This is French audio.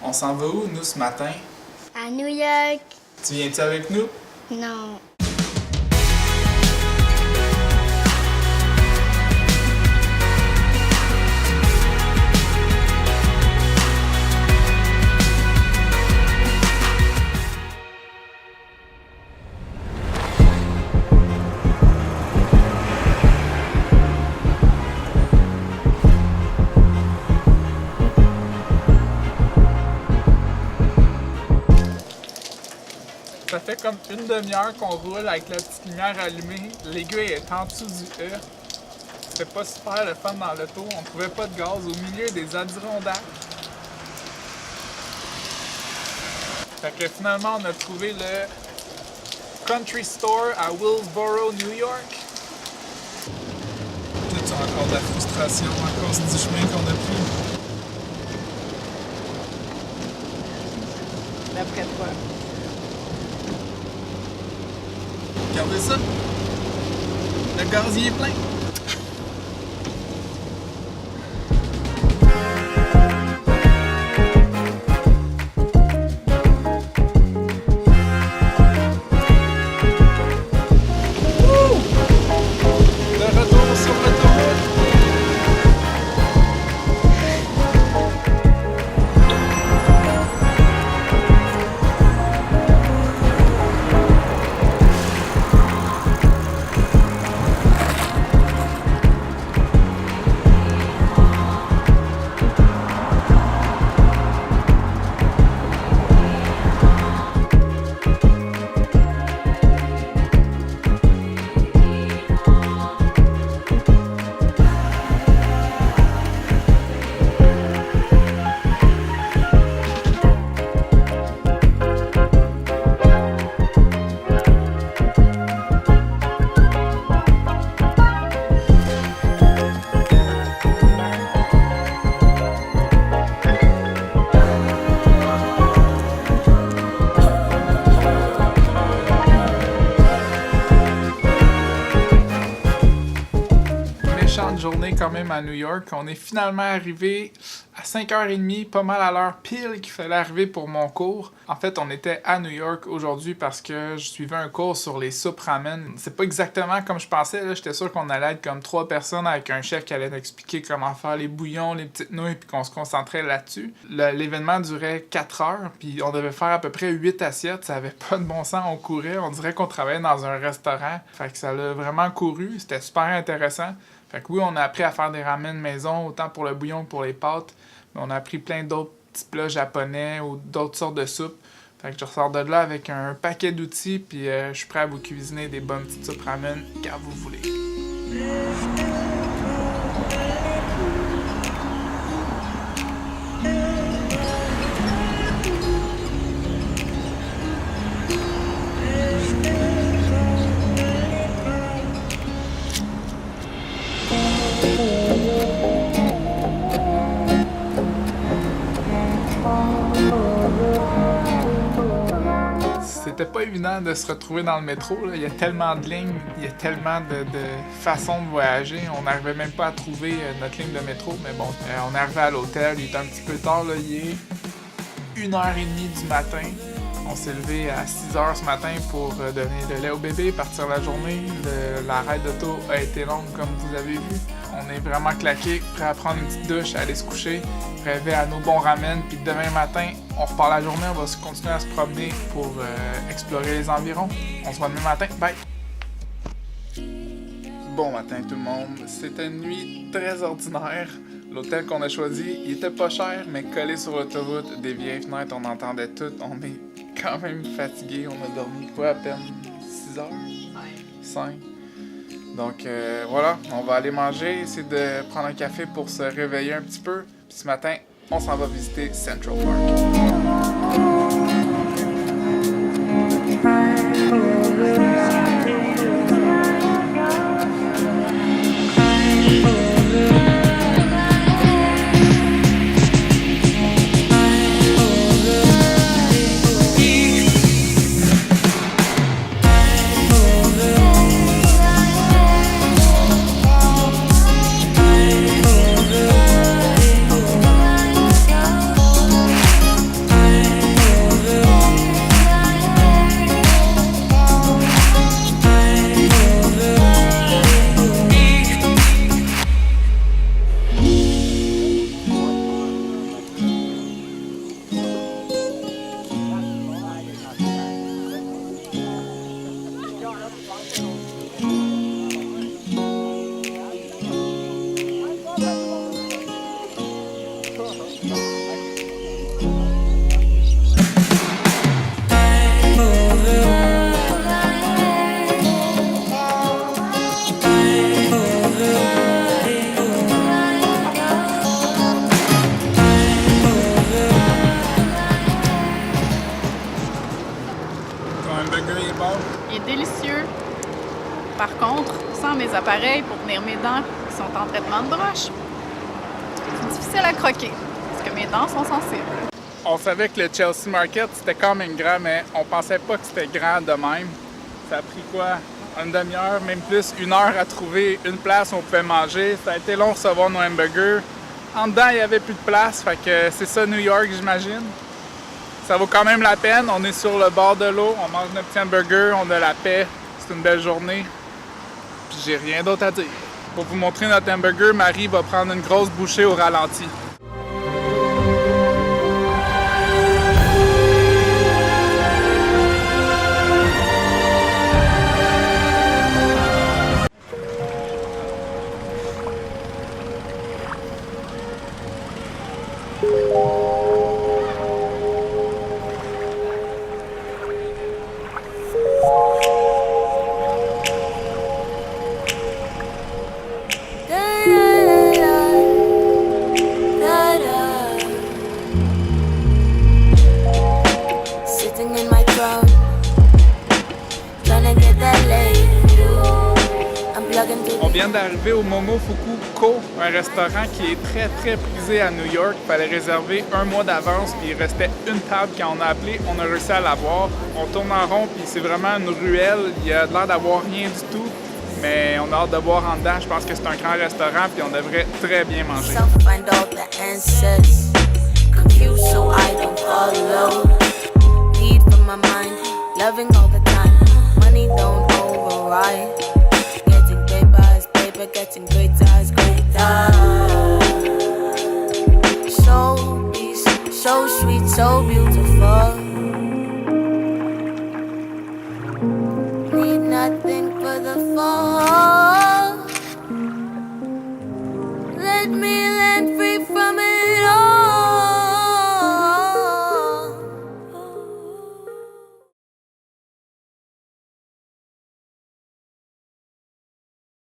On s'en va où, nous, ce matin? À New York. Tu viens-tu avec nous? Non. Ça fait comme une demi-heure qu'on roule avec la petite lumière allumée. L'aiguille est en dessous du E. C'était pas super le fun dans l'auto. On trouvait pas de gaz au milieu des Adirondacks. Fait que finalement, on a trouvé le Country Store à Willsboro, New York. Peut-être encore de la frustration à cause du chemin qu'on a pris. D'après toi. Regardez ça! Le gaz y est plein! De retour sur l'autoroute! Méchante journée quand même à New York. On est finalement arrivé à 5h30, pas mal à l'heure pile qu'il fallait arriver pour mon cours. En fait, on était à New York aujourd'hui parce que je suivais un cours sur les soupes ramen. C'est pas exactement comme je pensais, là. J'étais sûr qu'on allait être comme 3 personnes avec un chef qui allait nous expliquer comment faire les bouillons, les petites nouilles, puis qu'on se concentrait là-dessus. L'événement durait 4 heures, puis on devait faire à peu près 8 assiettes. Ça avait pas de bon sens, on courait. On dirait qu'on travaillait dans un restaurant. Fait que ça l'a vraiment couru. C'était super intéressant. Fait que oui, on a appris à faire des ramen maison, autant pour le bouillon que pour les pâtes. Mais on a appris plein d'autres petits plats japonais ou d'autres sortes de soupes. Fait que je ressors de là avec un paquet d'outils, puis je suis prêt à vous cuisiner des bonnes petites soupes ramen quand vous voulez. C'était pas évident de se retrouver dans le métro, là. Il y a tellement de lignes, il y a tellement de façons de voyager. On n'arrivait même pas à trouver notre ligne de métro, mais bon, on est arrivé à l'hôtel, il était un petit peu tard, là. Il est 1h30 du matin. On s'est levé à 6h ce matin pour donner de lait au bébé, partir la journée. La ride d'auto a été longue, comme vous avez vu. On est vraiment claqué, prêt à prendre une petite douche, aller se coucher, rêver à nos bons ramen. Puis demain matin, on repart la journée, on va continuer à se promener pour explorer les environs. On se voit demain matin. Bye! Bon matin tout le monde. C'était une nuit très ordinaire. L'hôtel qu'on a choisi, il était pas cher, mais collé sur l'autoroute, des vieilles fenêtres, on entendait tout. On est quand même fatigué. On a dormi quoi à peine 6 heures? 5. Donc voilà, on va aller manger, essayer de prendre un café pour se réveiller un petit peu. Puis ce matin, on s'en va visiter Central Park. temps mes appareils pour tenir mes dents qui sont en traitement de broche. C'est difficile à croquer parce que mes dents sont sensibles. On savait que le Chelsea Market, c'était quand même grand, mais on pensait pas que c'était grand de même. Ça a pris quoi? Une demi-heure, même plus, 1 heure à trouver une place où on pouvait manger. Ça a été long de recevoir nos hamburgers. En dedans, il n'y avait plus de place, fait que c'est ça New York, j'imagine. Ça vaut quand même la peine. On est sur le bord de l'eau, on mange notre petit hamburger, on a la paix. C'est une belle journée. Puis j'ai rien d'autre à dire. Pour vous montrer notre hamburger, Marie va prendre une grosse bouchée au ralenti. On vient d'arriver au Momofuku Ko, un restaurant qui est très très prisé à New York. Il fallait réserver 1 mois d'avance, puis il restait une table quand on a appelé. On a réussi à l'avoir. On tourne en rond, puis c'est vraiment une ruelle. Il a l'air d'avoir rien du tout, mais on a hâte de voir en dedans. Je pense que c'est un grand restaurant, puis on devrait très bien manger. Getting greater, so sweet, so beautiful.